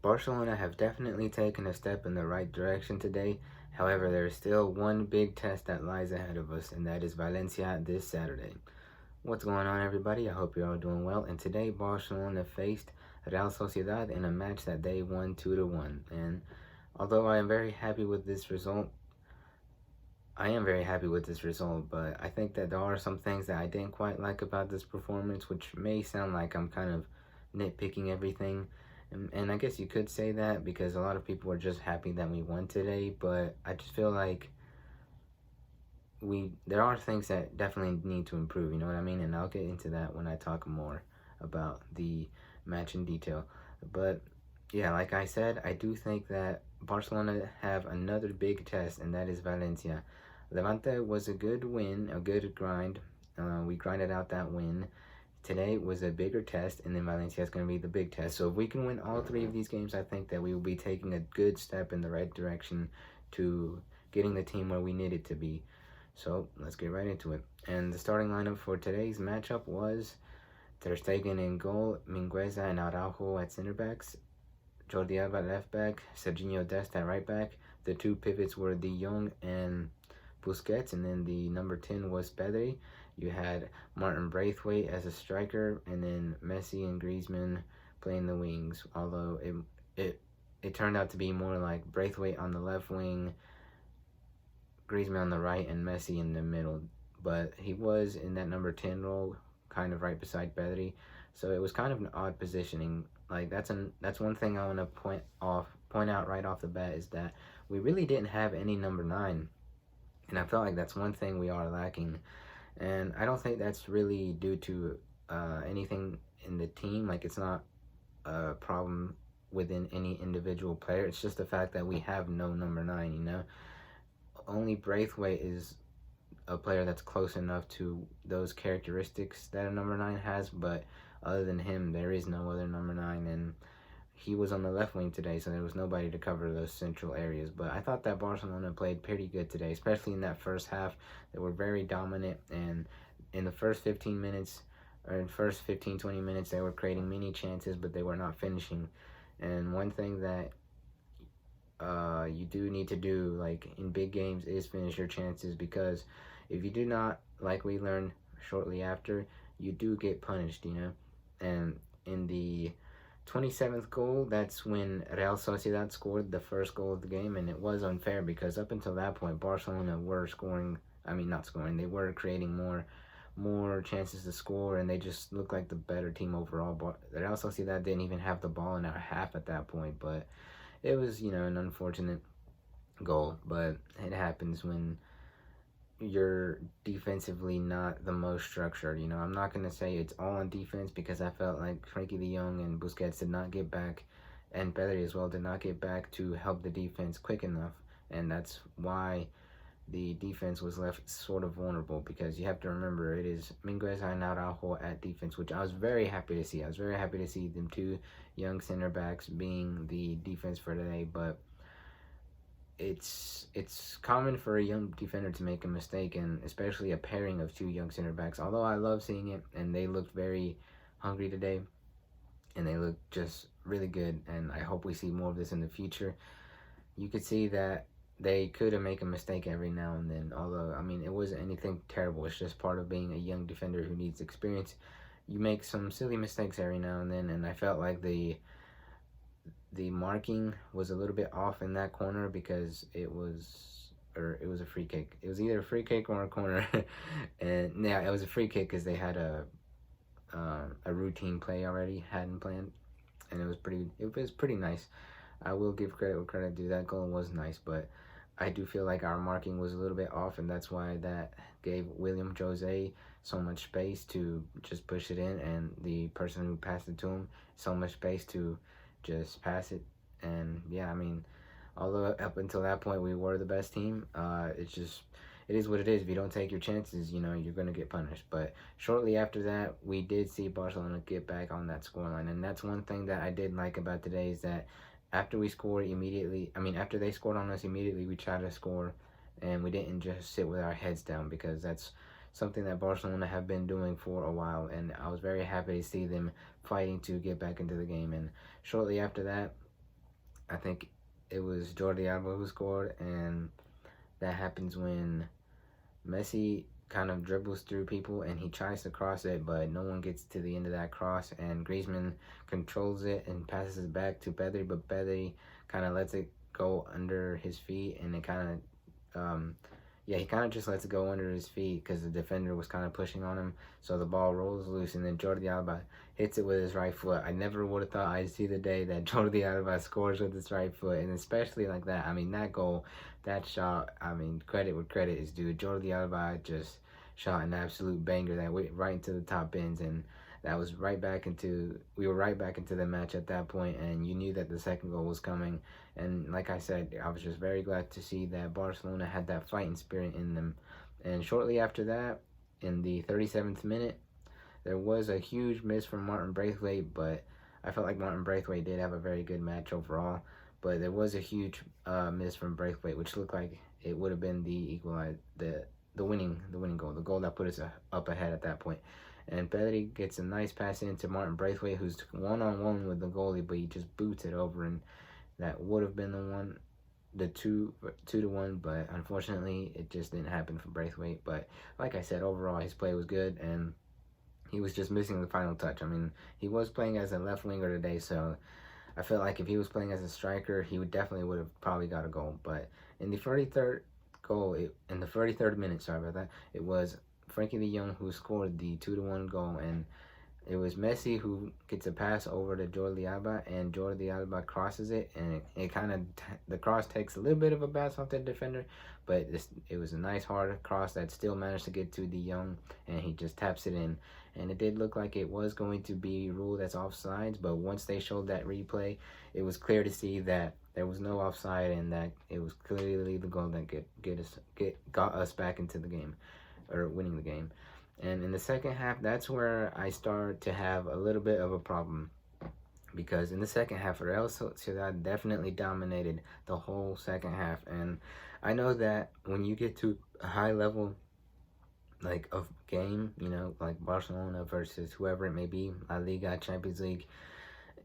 Barcelona have definitely taken a step in the right direction today. However, there is still one big test that lies ahead of us, and that is Valencia this Saturday. What's going on, everybody? I hope you're all doing well. And today, Barcelona faced Real Sociedad in a match that they won 2-1. And although I am very happy with this result, but I think that there are some things that I didn't quite like about this performance, which may sound like I'm kind of nitpicking everything. And I guess you could say that because a lot of people are just happy that we won today, but I just feel like there are things that definitely need to improve, you know what I mean? And I'll get into that when I talk more about the match in detail. But yeah, like I said, I do think that Barcelona have another big test, and that is Valencia. Levante was a good win, a good grind. We grinded out that win. Today was a bigger test, and then Valencia is going to be the big test. So if we can win all three of these games, I think that we will be taking a good step in the right direction to getting the team where we need it to be. So let's get right into it. And the starting lineup for today's matchup was Ter Stegen in goal, Mingueza and Araujo at center backs, Jordi Alba at left back, Serginho Dest at right back. The two pivots were De Jong and Busquets, and then the number 10 was Pedri. You had Martin Braithwaite as a striker, and then Messi and Griezmann playing the wings. Although it turned out to be more like Braithwaite on the left wing, Griezmann on the right, and Messi in the middle. But he was in that number 10 role, kind of right beside Pedri. So it was kind of an odd positioning. Like that's one thing I want to point out right off the bat is that we really didn't have any number 9. And I felt like that's one thing we are lacking. And I don't think that's really due to anything in the team. Like, it's not a problem within any individual player. It's just the fact that we have no number 9, you know? Only Braithwaite is a player that's close enough to those characteristics that a number 9 has, but other than him, there is no other number 9, and he was on the left wing today, so there was nobody to cover those central areas. But I thought that Barcelona played pretty good today, especially in that first half. They were very dominant, and in the first 15 minutes, or in first 15, 20 minutes, they were creating many chances, but they were not finishing. And one thing that you do need to do, like in big games, is finish your chances, because if you do not, like we learned shortly after, you do get punished, you know? And in the 27th goal, that's when Real Sociedad scored the first goal of the game, and it was unfair because up until that point, Barcelona were they were creating more chances to score, and they just looked like the better team overall. But Real Sociedad didn't even have the ball in our half at that point, but it was, an unfortunate goal, but it happens when you're defensively not the most structured. I'm not going to say it's all on defense because I felt like Frankie de Jong and Busquets did not get back, and Pedri as well did not get back to help the defense quick enough, and that's why the defense was left sort of vulnerable, because you have to remember it is Mingueza and Araujo at defense, which I was very happy to see. I was very happy to see them two young center backs being the defense for today, but it's common for a young defender to make a mistake, and especially a pairing of two young center backs. Although I love seeing it, and they looked very hungry today, and they looked just really good, and I hope we see more of this in the future. You could see that they could make a mistake every now and then, although, it wasn't anything terrible. It's just part of being a young defender who needs experience. You make some silly mistakes every now and then, and I felt like the marking was a little bit off in that corner because it was a free kick. It was either a free kick or a corner, and yeah, it was a free kick because they had a routine play already hadn't planned, and it was pretty nice. I will give credit where credit due. That goal was nice, but I do feel like our marking was a little bit off, and that's why that gave William Jose so much space to just push it in, and the person who passed it to him so much space to just pass it. And yeah, although up until that point we were the best team, it is what it is. If you don't take your chances, you're going to get punished. But shortly after that, we did see Barcelona get back on that scoreline, and that's one thing that I did like about today, is that after we scored immediately, after they scored on us immediately, we tried to score, and we didn't just sit with our heads down, because that's something that Barcelona have been doing for a while, and I was very happy to see them fighting to get back into the game. And shortly after that, I think it was Jordi Alba who scored, and that happens when Messi kind of dribbles through people and he tries to cross it, but no one gets to the end of that cross, and Griezmann controls it and passes it back to Pedri, but Pedri kind of lets it go under his feet, and it kind of yeah, he kind of just lets it go under his feet because the defender was kind of pushing on him. So the ball rolls loose, and then Jordi Alba hits it with his right foot. I never would have thought I'd see the day that Jordi Alba scores with his right foot, and especially like that. I mean, that goal, that shot, I mean, credit where credit is due. Jordi Alba just shot an absolute banger that went right into the top ends, and that was right back into, we were right back into the match at that point, and you knew that the second goal was coming. And like I said, I was just very glad to see that Barcelona had that fighting spirit in them. And shortly after that, in the 37th minute, there was a huge miss from Martin Braithwaite, but I felt like Martin Braithwaite did have a very good match overall. But there was a huge miss from Braithwaite, which looked like it would have been the equalizer, the winning goal, the goal that put us up ahead at that point. And Pedri gets a nice pass into Martin Braithwaite, who's one-on-one with the goalie, but he just boots it over, and that would have been the 2-1, but unfortunately it just didn't happen for Braithwaite. But like I said, overall his play was good, and he was just missing the final touch. I mean, he was playing as a left winger today, so I felt like if he was playing as a striker, he would have probably got a goal. But in the 33rd in the 33rd minute, sorry about that, it was Frankie de Jong who scored the 2-1 goal, and it was Messi who gets a pass over to Jordi Alba, and Jordi Alba crosses it, and it kind of, the cross takes a little bit of a bounce off the defender, but it was a nice hard cross that still managed to get to de Jong, and he just taps it in. And it did look like it was going to be ruled as offsides, but once they showed that replay, it was clear to see that there was no offside, and that it was clearly the goal that got us back into the game, or winning the game. And in the second half, that's where I start to have a little bit of a problem. Because in the second half, Real Sociedad definitely dominated the whole second half. And I know that when you get to a high level, like, of game, you know, like Barcelona versus whoever it may be, La Liga, Champions League,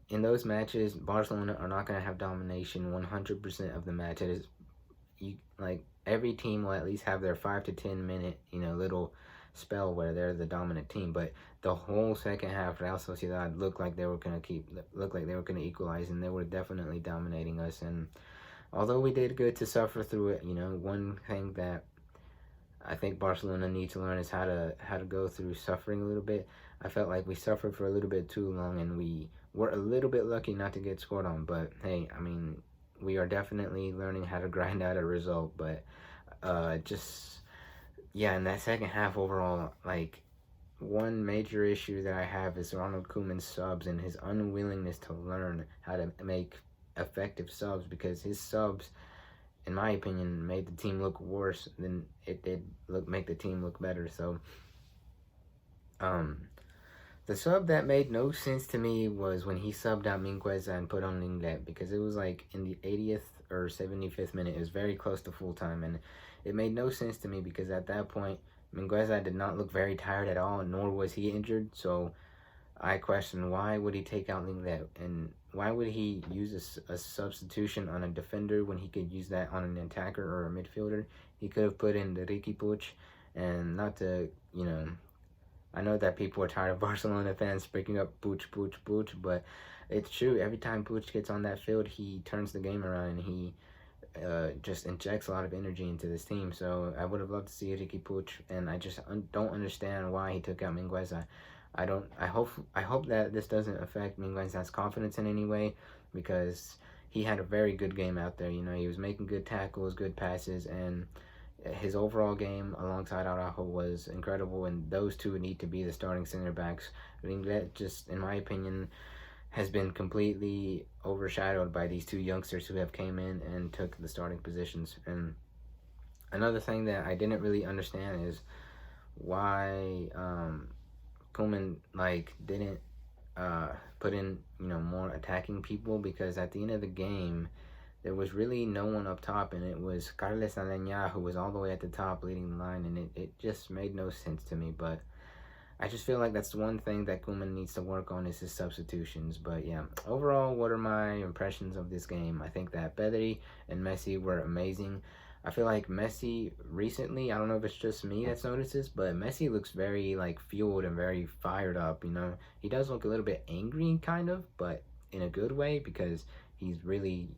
in those matches, Barcelona are not going to have domination 100% of the match. It is, like, every team will at least have their 5 to 10 minute, you know, little spell where they're the dominant team. But the whole second half, Real Sociedad looked like they were going to equalize, and they were definitely dominating us. And although we did good to suffer through it, you know, one thing that I think Barcelona need to learn is how to go through suffering a little bit. I felt like we suffered for a little bit too long, and we were a little bit lucky not to get scored on. But hey, I mean, we are definitely learning how to grind out a result. But yeah, in that second half overall, like, one major issue that I have is Ronald Koeman's subs and his unwillingness to learn how to make effective subs, because his subs, in my opinion, made the team look worse than it did make the team look better. So, the sub that made no sense to me was when he subbed out Mingueza and put on Linglet, because it was like in the 80th or 75th minute. It was very close to full time, and it made no sense to me because at that point, Mingueza did not look very tired at all, nor was he injured. So I questioned, why would he take out Linglet, and why would he use a substitution on a defender when he could use that on an attacker or a midfielder? He could have put in the Ricky Puig, and not to, you know, I know that people are tired of Barcelona fans picking up Puig, but it's true. Every time Puig gets on that field, he turns the game around, and he just injects a lot of energy into this team. So I would have loved to see Ricky Puig, and I just don't understand why he took out Mingueza. I hope that this doesn't affect Mingueza's confidence in any way, because he had a very good game out there. You know, he was making good tackles, good passes, and his overall game alongside Araujo was incredible, and those two need to be the starting center backs. Linglet, just in my opinion, has been completely overshadowed by these two youngsters who have came in and took the starting positions. And another thing that I didn't really understand is why Koeman didn't put in, you know, more attacking people, because at the end of the game there was really no one up top, and it was Carles Alenya who was all the way at the top leading the line, and it just made no sense to me. But I just feel like that's the one thing that Koeman needs to work on is his substitutions. But yeah, overall, what are my impressions of this game? I think that Pedri and Messi were amazing. I feel like Messi recently, I don't know if it's just me that's noticed this, but Messi looks very like fueled and very fired up, you know. He does look a little bit angry kind of, but in a good way because he's really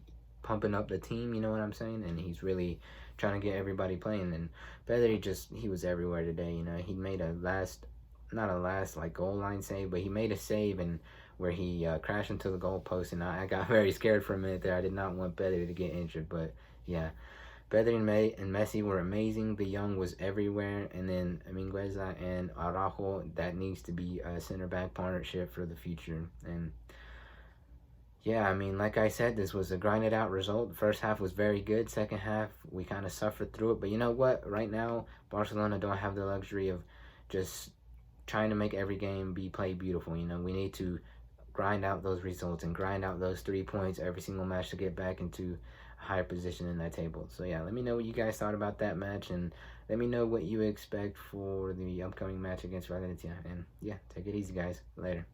pumping up the team, you know what I'm saying? And he's really trying to get everybody playing. And Pedri just, he was everywhere today, you know. He made a not a last like goal line save, but he made a save and where he crashed into the goal post, and I got very scared for a minute there. I did not want Pedri to get injured, but yeah, Pedri and Messi were amazing. De Jong was everywhere, and then Mingueza and Araujo, that needs to be a center back partnership for the future. And yeah, I mean, like I said, this was a grinded out result. The first half was very good. Second half, we kind of suffered through it. But you know what? Right now, Barcelona don't have the luxury of just trying to make every game be played beautiful. You know, we need to grind out those results and grind out those 3 points every single match to get back into a higher position in that table. So yeah, let me know what you guys thought about that match, and let me know what you expect for the upcoming match against Valencia. And yeah, take it easy, guys. Later.